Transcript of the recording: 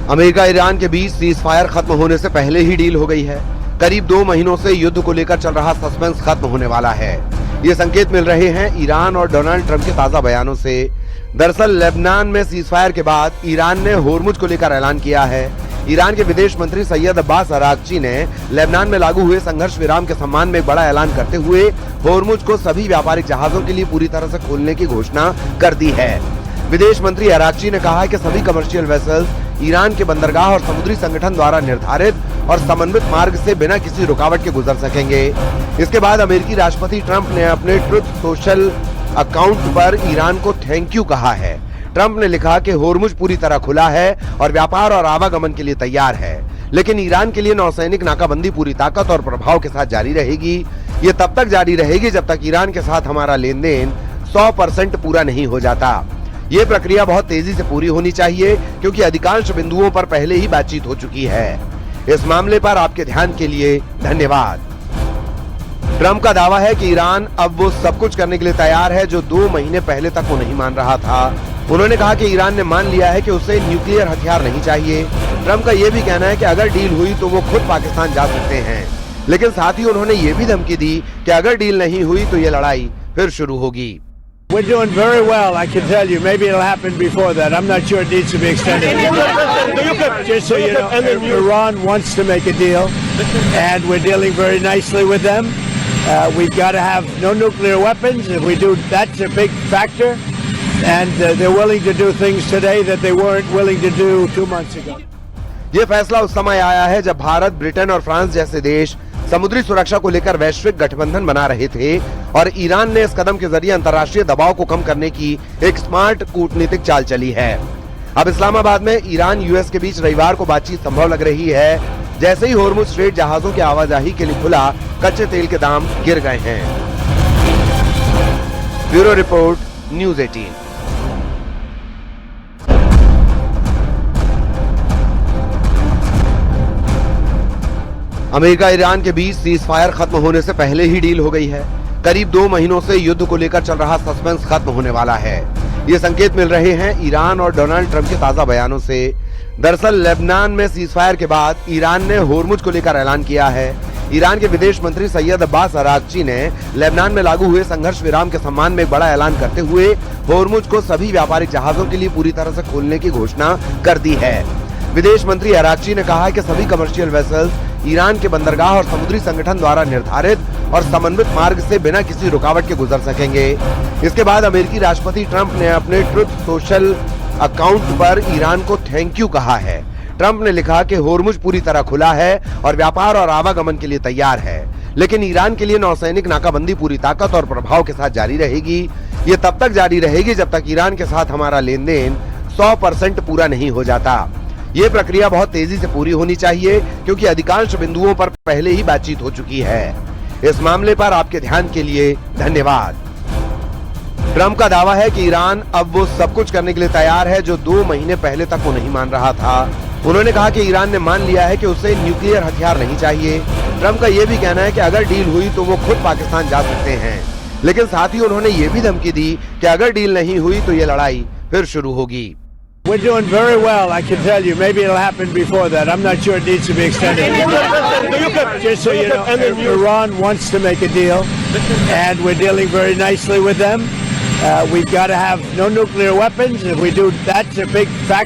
America Iran के बीच cease fire खत्म होने से पहले ही डील हो गई है। करीब 2 महीनों से युद्ध को लेकर चल रहा सस्पेंस खत्म होने वाला है। ये संकेत मिल रहे हैं ईरान और डोनाल्ड ट्रंप के ताजा बयानों से। दरअसल लेबनान में सीज फायर के बाद ईरान ने होर्मुज को लेकर ऐलान किया है। ईरान के विदेश मंत्री सैयद अब्बास अरागची ने लेबनान में लागू हुए संघर्ष विराम के सम्मान में एक बड़ा ऐलान करते हुए होर्मुज को सभी व्यापारिक जहाजों के लिए पूरी तरह से खोलने की घोषणा कर दी है। विदेश मंत्री अरागची ने कहा है कि सभी कमर्शियल वेसल्स ईरान के बंदरगाह और समुद्री संगठन द्वारा निर्धारित और समन्वित मार्ग से बिना किसी रुकावट के गुजर सकेंगे। इसके बाद अमेरिकी राष्ट्रपति ट्रंप ने अपने ट्रुथ सोशल अकाउंट पर ईरान को थैंक यू कहा है। ट्रंप ने लिखा कि होर्मुज पूरी तरह खुला है और व्यापार और आवागमन के लिए तैयार है, लेकिन ईरान के लिए नौसैनिक नाकाबंदी पूरी ताकत और प्रभाव के साथ जारी रहेगी। ये तब तक जारी रहेगी जब तक ईरान के साथ हमारा लेन देन 100% पूरा नहीं हो जाता। ये प्रक्रिया बहुत तेजी से पूरी होनी चाहिए क्योंकि अधिकांश बिंदुओं पर पहले ही बातचीत हो चुकी है। इस मामले पर आपके ध्यान के लिए धन्यवाद। ट्रंप का दावा है कि ईरान अब वो सब कुछ करने के लिए तैयार है जो 2 महीने पहले तक वो नहीं मान रहा था। उन्होंने कहा कि ईरान ने मान लिया है कि उसे न्यूक्लियर हथियार नहीं चाहिए। ट्रंप का ये भी कहना है कि अगर डील हुई तो वो खुद पाकिस्तान जा सकते हैं, लेकिन साथ ही उन्होंने ये भी धमकी दी कि अगर डील नहीं हुई तो ये लड़ाई फिर शुरू होगी। We're doing very well, I can tell you. Maybe it'll happen before that. I'm not sure it needs to be extended. Just so you know, Iran wants to make a deal, and we're dealing very nicely with them. We've got to have no nuclear weapons. If we do, that's a big factor. And they're willing to do things today that they weren't willing to do 2 months ago. ये फैसला उस समय आया है जब Bharat, Britain और France जैसे देश समुद्री सुरक्षा को लेकर वैश्विक गठबंधन बना रहे थे और ईरान ने इस कदम के जरिए अंतर्राष्ट्रीय दबाव को कम करने की एक स्मार्ट कूटनीतिक चाल चली है। अब इस्लामाबाद में ईरान यूएस के बीच रविवार को बातचीत संभव लग रही है। जैसे ही होर्मुज स्ट्रेट जहाजों की आवाजाही के लिए खुला, कच्चे तेल के दाम गिर गए हैं। Bureau report, news 18। America Iran के बीच सीज फायर खत्म होने से पहले ही डील हो गई है। करीब 2 महीनों से युद्ध को लेकर चल रहा सस्पेंस खत्म होने वाला है। ये संकेत मिल रहे हैं ईरान और डोनाल्ड ट्रंप के ताजा बयानों से। दरअसल लेबनान में सीज फायर के बाद ईरान ने होर्मुज को लेकर ऐलान किया है। ईरान के विदेश मंत्री सैयद अब्बास अरागची ने लेबनान में लागू हुए संघर्ष विराम के सम्मान में एक बड़ा ऐलान करते हुए होर्मुज को सभी व्यापारिक जहाजों के लिए पूरी तरह से खोलने की घोषणा कर दी है। विदेश मंत्री अरागची ने कहा है कि सभी कमर्शियल वेसल्स ईरान के बंदरगाह और समुद्री संगठन द्वारा निर्धारित और समन्वित मार्ग से बिना किसी रुकावट के गुजर सकेंगे। इसके बाद अमेरिकी राष्ट्रपति ट्रंप ने अपने ट्रुथ सोशल अकाउंट पर ईरान को थैंक यू कहा है। ट्रंप ने लिखा कि होर्मुज पूरी तरह खुला है और व्यापार और आवागमन के लिए तैयार है, लेकिन ईरान के लिए नौसैनिक नाकाबंदी पूरी ताकत और प्रभाव के साथ जारी रहेगी। ये तब तक जारी रहेगी जब तक ईरान के साथ हमारा लेन देन 100% पूरा नहीं हो जाता। ये प्रक्रिया बहुत तेजी से पूरी होनी चाहिए क्योंकि अधिकांश बिंदुओं पर पहले ही बातचीत हो चुकी है। इस मामले पर आपके ध्यान के लिए धन्यवाद। ट्रंप का दावा है कि ईरान अब वो सब कुछ करने के लिए तैयार है जो 2 महीने पहले तक वो नहीं मान रहा था। उन्होंने कहा कि ईरान ने मान लिया है कि उसे न्यूक्लियर हथियार नहीं चाहिए। ट्रंप का ये भी कहना है कि अगर डील हुई तो वो खुद पाकिस्तान जा सकते हैं, लेकिन साथ ही उन्होंने ये भी धमकी दी कि अगर डील नहीं हुई तो ये लड़ाई फिर शुरू होगी। We're doing very well, I can tell you. Maybe it'll happen before that. I'm not sure it needs to be extended. Just so you know, Iran wants to make a deal, and we're dealing very nicely with them. We've got to have no nuclear weapons. If we do, that's a big factor.